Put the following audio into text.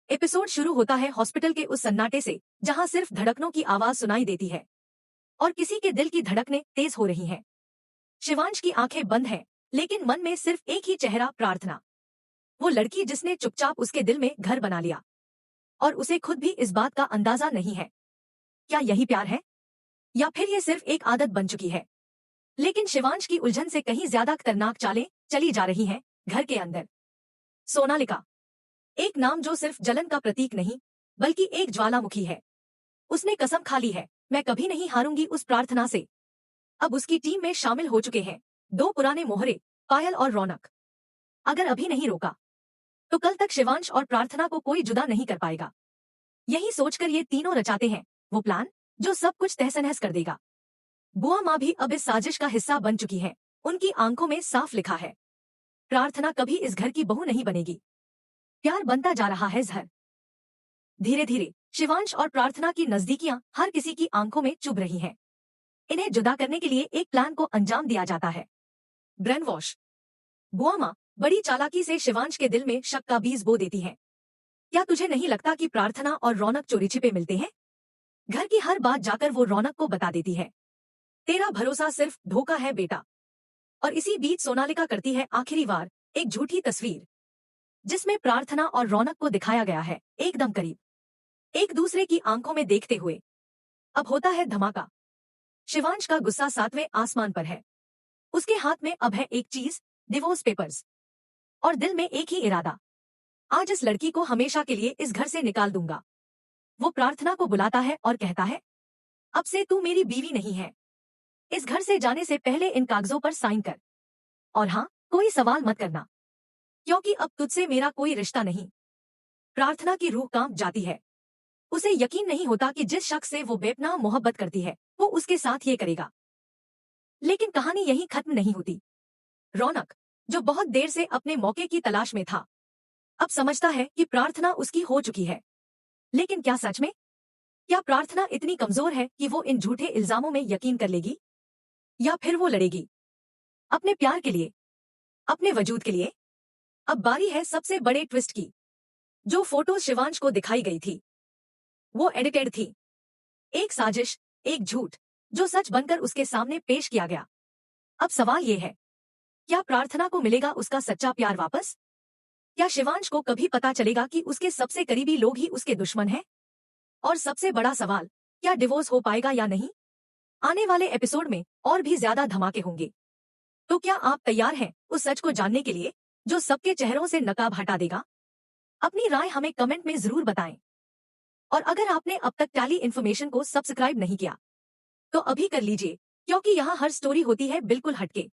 Episode शुरू होता है हॉस्पिटल के उस सन्नाटे से जहां सिर्फ धड़कनों की आवाज सुनाई देती है और किसी के दिल की धड़कनें तेज हो रही हैं। शिवांश की आंखें बंद हैं, लेकिन मन में सिर्फ एक ही चेहरा, प्रार्थना। वो लड़की जिसने चुपचाप उसके दिल में घर बना लिया और उसे खुद भी इस बात का अंदाजा नहीं है। क्या यही प्यार है या फिर ये सिर्फ एक आदत बन चुकी है? लेकिन शिवांश की उलझन से कहीं ज्यादा खतरनाक चालें चली जा रही हैं। घर के अंदर सोनालिका, एक नाम जो सिर्फ जलन का प्रतीक नहीं बल्कि एक ज्वालामुखी है। उसने कसम खा ली है, मैं कभी नहीं हारूंगी उस प्रार्थना से। अब उसकी टीम में शामिल हो चुके हैं दो पुराने मोहरे, पायल और रौनक। अगर अभी नहीं रोका तो कल तक शिवांश और प्रार्थना को कोई जुदा नहीं कर पाएगा। यही सोचकर ये तीनों रचाते हैं वो प्लान जो सब कुछ तहस नहस कर देगा। बुआ माँ भी अब इस साजिश का हिस्सा बन चुकी है। उनकी आंखों में साफ लिखा है, प्रार्थना कभी इस घर की बहू नहीं बनेगी। प्यार बनता जा रहा है जहर। धीरे धीरे शिवांश और प्रार्थना की नजदीकियां हर किसी की आंखों में चुभ रही हैं। इन्हें जुदा करने के लिए एक प्लान को अंजाम दिया जाता है, ब्रेन वॉश। बुआ माँ बड़ी चालाकी से शिवांश के दिल में शक का बीज बो देती हैं। क्या तुझे नहीं लगता कि प्रार्थना और रौनक चोरी छिपे मिलते हैं? घर की हर बात जाकर वो रौनक को बता देती है, तेरा भरोसा सिर्फ धोखा है बेटा। और इसी बीच सोनालिका करती है आखिरी बार एक झूठी तस्वीर, जिसमें प्रार्थना और रौनक को दिखाया गया है एकदम करीब, एक दूसरे की आंखों में देखते हुए। अब होता है धमाका। शिवांश का गुस्सा 7वें आसमान पर है। उसके हाथ में अब है एक चीज, डिवोर्स पेपर्स। और दिल में एक ही इरादा, आज इस लड़की को हमेशा के लिए इस घर से निकाल दूंगा। वो प्रार्थना को बुलाता है और कहता है, अब से तू मेरी बीवी नहीं है। इस घर से जाने से पहले इन कागजों पर साइन कर। और हाँ, कोई सवाल मत करना, क्योंकि अब तुझसे मेरा कोई रिश्ता नहीं। प्रार्थना की रूह कांप जाती है। उसे यकीन नहीं होता कि जिस शख्स से वो बेपनाह मोहब्बत करती है वो उसके साथ ये करेगा। लेकिन कहानी यहीं खत्म नहीं होती। रौनक, जो बहुत देर से अपने मौके की तलाश में था, अब समझता है कि प्रार्थना उसकी हो चुकी है। लेकिन क्या सच में? क्या प्रार्थना इतनी कमजोर है कि वो इन झूठे इल्जामों में यकीन कर लेगी? या फिर वो लड़ेगी अपने प्यार के लिए, अपने वजूद के लिए? अब बारी है सबसे बड़े ट्विस्ट की। जो फोटो शिवांश को दिखाई गई थी वो एडिटेड थी। एक साजिश, एक झूठ जो सच बनकर उसके सामने पेश किया गया। अब सवाल ये है, क्या प्रार्थना को मिलेगा उसका सच्चा प्यार वापस? क्या शिवांश को कभी पता चलेगा कि उसके सबसे करीबी लोग ही उसके दुश्मन हैं? और सबसे बड़ा सवाल, क्या डिवोर्स हो पाएगा या नहीं? आने वाले एपिसोड में और भी ज्यादा धमाके होंगे। तो क्या आप तैयार हैं उस सच को जानने के लिए जो सबके चेहरों से नकाब हटा देगा? अपनी राय हमें कमेंट में जरूर बताएं। और अगर आपने अब तक टैली इन्फॉर्मेशन को सब्सक्राइब नहीं किया तो अभी कर लीजिए, क्योंकि यहाँ हर स्टोरी होती है बिल्कुल हटके।